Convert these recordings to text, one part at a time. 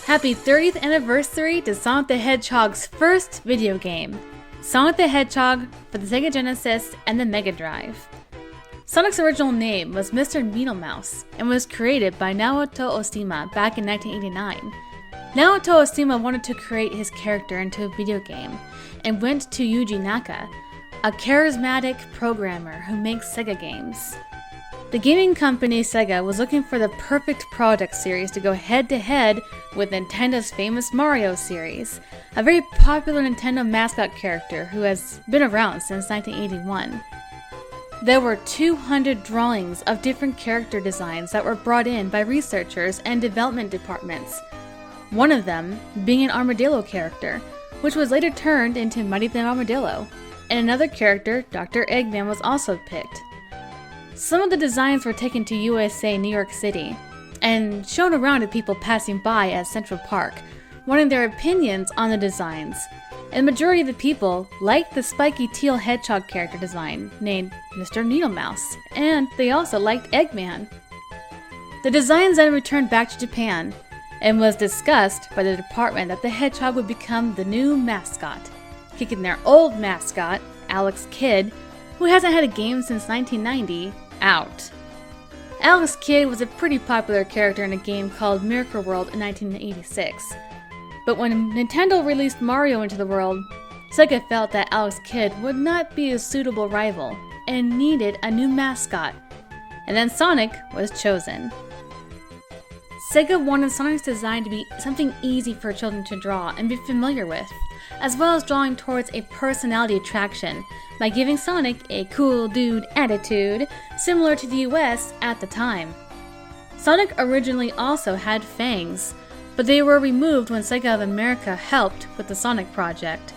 Happy 30th anniversary to Sonic the Hedgehog's first video game, Sonic the Hedgehog for the Sega Genesis and the Mega Drive. Sonic's original name was Mr. Needlemouse and was created by Naoto Oshima back in 1989. Naoto Oshima wanted to create his character into a video game and went to Yuji Naka, a charismatic programmer who makes Sega games. The gaming company Sega was looking for the perfect project series to go head-to-head with Nintendo's famous Mario series, a very popular Nintendo mascot character who has been around since 1981. There were 200 drawings of different character designs that were brought in by researchers and development departments, one of them being an armadillo character, which was later turned into Mighty Thin Armadillo, and another character, Dr. Eggman, was also picked. Some of the designs were taken to USA New York City and shown around to people passing by at Central Park, wanting their opinions on the designs. And the majority of the people liked the spiky teal hedgehog character design named Mr. Needlemouse, and they also liked Eggman. The designs then returned back to Japan and was discussed by the department that the hedgehog would become the new mascot, kicking their old mascot, Alex Kidd, who hasn't had a game since 1990, out. Alex Kidd was a pretty popular character in a game called Miracle World in 1986. But when Nintendo released Mario into the world, Sega felt that Alex Kidd would not be a suitable rival and needed a new mascot. And then Sonic was chosen. Sega wanted Sonic's design to be something easy for children to draw and be familiar with, as well as drawing towards a personality attraction by giving Sonic a cool dude attitude similar to the US at the time. Sonic originally also had fangs, but they were removed when Sega of America helped with the Sonic project.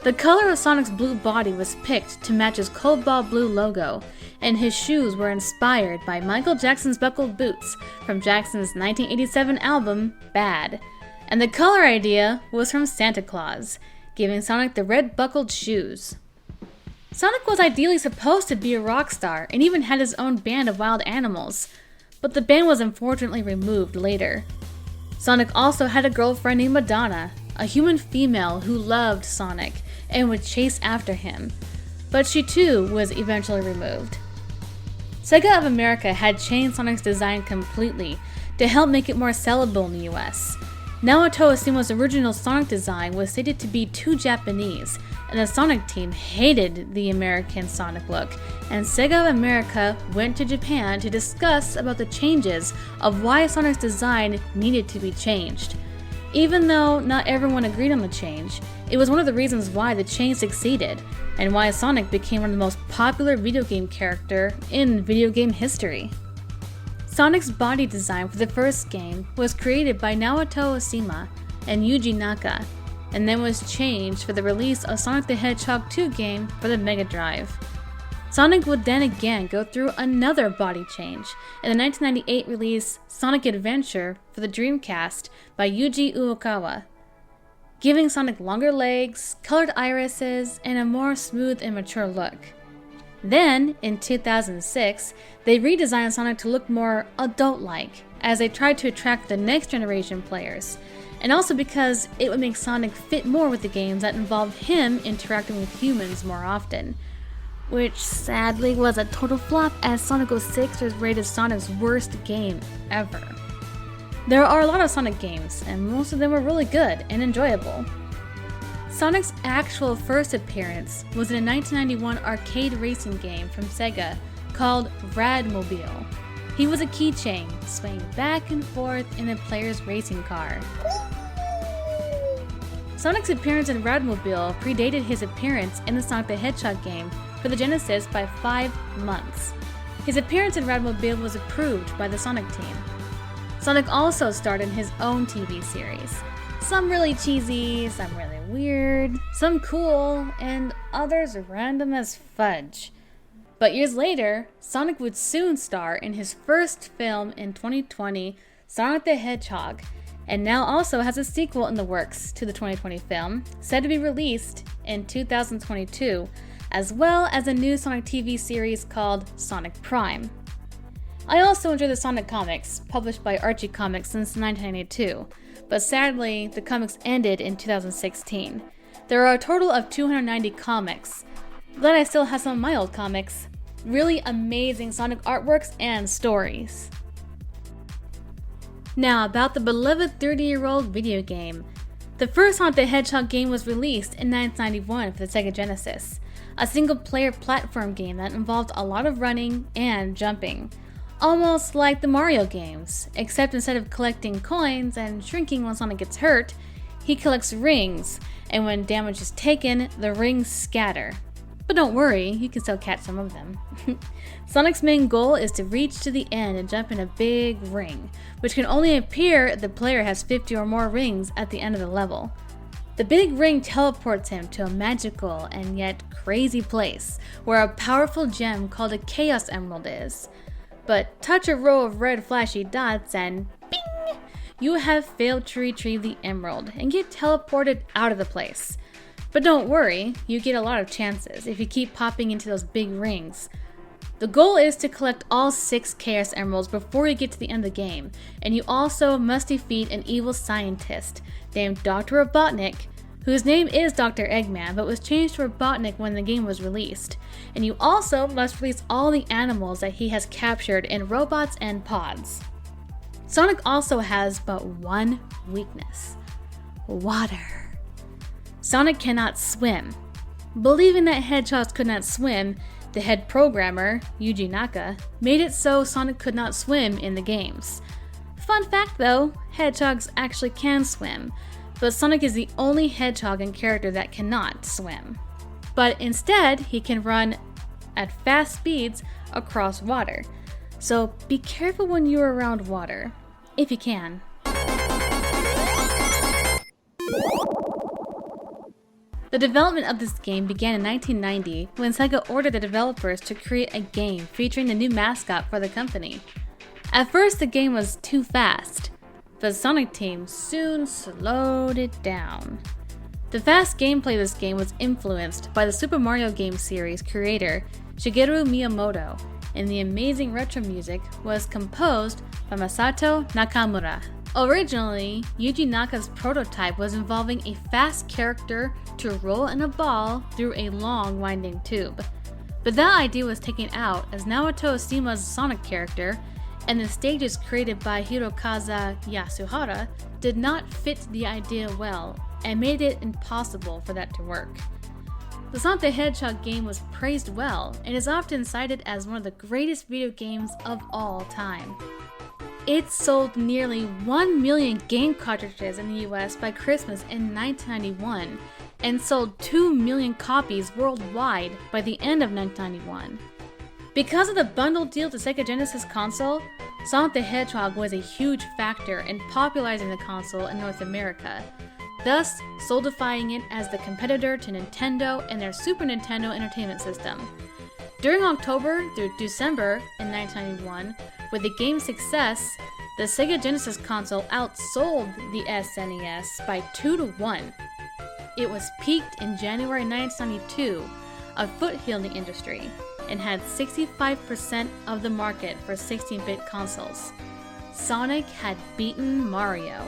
The color of Sonic's blue body was picked to match his cobalt blue logo, and his shoes were inspired by Michael Jackson's buckled boots from Jackson's 1987 album, Bad. And the color idea was from Santa Claus, giving Sonic the red buckled shoes. Sonic was ideally supposed to be a rock star and even had his own band of wild animals, but the band was unfortunately removed later. Sonic also had a girlfriend named Madonna, a human female who loved Sonic and would chase after him, but she too was eventually removed. Sega of America had changed Sonic's design completely to help make it more sellable in the US. Naoto Oshima's original Sonic design was stated to be too Japanese, and the Sonic team hated the American Sonic look, and Sega of America went to Japan to discuss about the changes of why Sonic's design needed to be changed. Even though not everyone agreed on the change, it was one of the reasons why the change succeeded, and why Sonic became one of the most popular video game character in video game history. Sonic's body design for the first game was created by Naoto Oshima and Yuji Naka, and then was changed for the release of Sonic the Hedgehog 2 game for the Mega Drive. Sonic would then again go through another body change in the 1998 release Sonic Adventure for the Dreamcast by Yuji Uokawa, giving Sonic longer legs, colored irises, and a more smooth and mature look. Then, in 2006, they redesigned Sonic to look more adult-like, as they tried to attract the next generation players, and also because it would make Sonic fit more with the games that involved him interacting with humans more often, which sadly was a total flop, as Sonic 06 was rated Sonic's worst game ever. There are a lot of Sonic games, and most of them were really good and enjoyable. Sonic's actual first appearance was in a 1991 arcade racing game from Sega called Radmobile. He was a keychain, swaying back and forth in a player's racing car. Sonic's appearance in Radmobile predated his appearance in the Sonic the Hedgehog game for the Genesis by 5 months. His appearance in Radmobile was approved by the Sonic team. Sonic also starred in his own TV series. Some really cheesy, some really weird, some cool, and others random as fudge. But years later, Sonic would soon star in his first film in 2020, Sonic the Hedgehog, and now also has a sequel in the works to the 2020 film, set to be released in 2022, as well as a new Sonic TV series called Sonic Prime. I also enjoy the Sonic comics, published by Archie Comics since 1992, but sadly, the comics ended in 2016. There are a total of 290 comics. But I still have some of my old comics. Really amazing Sonic artworks and stories. Now about the beloved 30-year-old video game. The first Sonic the Hedgehog game was released in 1991 for the Sega Genesis, a single-player platform game that involved a lot of running and jumping. Almost like the Mario games, except instead of collecting coins and shrinking when Sonic gets hurt, he collects rings, and when damage is taken, the rings scatter. But don't worry, you can still catch some of them. Sonic's main goal is to reach to the end and jump in a big ring, which can only appear if the player has 50 or more rings at the end of the level. The big ring teleports him to a magical and yet crazy place, where a powerful gem called a Chaos Emerald is. But touch a row of red flashy dots and bing! You have failed to retrieve the emerald and get teleported out of the place. But don't worry, you get a lot of chances if you keep popping into those big rings. The goal is to collect all 6 Chaos Emeralds before you get to the end of the game, and you also must defeat an evil scientist named Dr. Robotnik, whose name is Dr. Eggman but was changed to Robotnik when the game was released. And you also must release all the animals that he has captured in robots and pods. Sonic also has but one weakness: water. Sonic cannot swim. Believing that hedgehogs could not swim, the head programmer, Yuji Naka, made it so Sonic could not swim in the games. Fun fact though, hedgehogs actually can swim, but Sonic is the only hedgehog and character that cannot swim. But instead, he can run at fast speeds across water. So be careful when you're around water, if you can. The development of this game began in 1990 when Sega ordered the developers to create a game featuring the new mascot for the company. At first the game was too fast, but the Sonic team soon slowed it down. The fast gameplay of this game was influenced by the Super Mario game series creator Shigeru Miyamoto, and the amazing retro music was composed by Masato Nakamura. Originally, Yuji Naka's prototype was involving a fast character to roll in a ball through a long winding tube. But that idea was taken out as Naoto Oshima's Sonic character and the stages created by Hirokazu Yasuhara did not fit the idea well and made it impossible for that to work. The Sonic the Hedgehog game was praised well and is often cited as one of the greatest video games of all time. It sold nearly 1 million game cartridges in the US by Christmas in 1991 and sold 2 million copies worldwide by the end of 1991. Because of the bundle deal to Sega Genesis console, Sonic the Hedgehog was a huge factor in popularizing the console in North America, thus solidifying it as the competitor to Nintendo and their Super Nintendo Entertainment System. During October through December in 1991, with the game's success, the Sega Genesis console outsold the SNES by 2-1. It was peaked in January 1992, a foothill in the industry, and had 65% of the market for 16-bit consoles. Sonic had beaten Mario.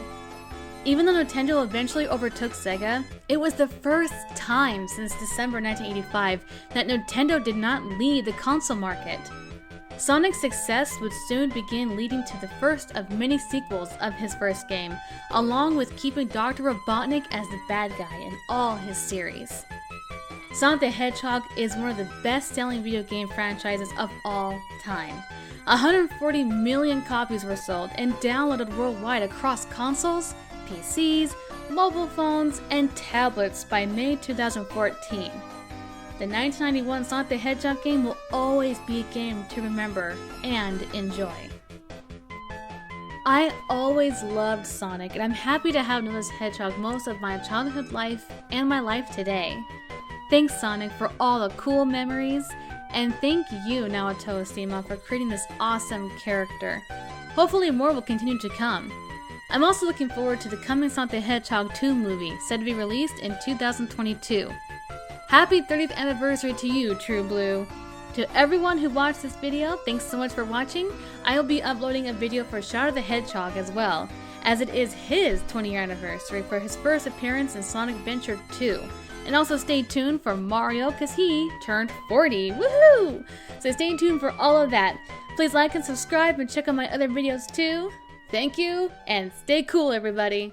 Even though Nintendo eventually overtook Sega, it was the first time since December 1985 that Nintendo did not lead the console market. Sonic's success would soon begin leading to the first of many sequels of his first game, along with keeping Dr. Robotnik as the bad guy in all his series. Sonic the Hedgehog is one of the best-selling video game franchises of all time. 140 million copies were sold and downloaded worldwide across consoles, PCs, mobile phones, and tablets by May 2014. The 1991 Sonic the Hedgehog game will always be a game to remember and enjoy. I always loved Sonic, and I'm happy to have known this hedgehog most of my childhood life and my life today. Thanks, Sonic, for all the cool memories, and thank you, Naoto Oshima, for creating this awesome character. Hopefully more will continue to come. I'm also looking forward to the coming Sonic the Hedgehog 2 movie, set to be released in 2022. Happy 30th anniversary to you, True Blue. To everyone who watched this video, thanks so much for watching. I will be uploading a video for Shadow the Hedgehog as well, as it is his 20-year anniversary for his first appearance in Sonic Adventure 2. And also stay tuned for Mario, because he turned 40. Woohoo! So stay tuned for all of that. Please like and subscribe and check out my other videos too. Thank you, and stay cool, everybody.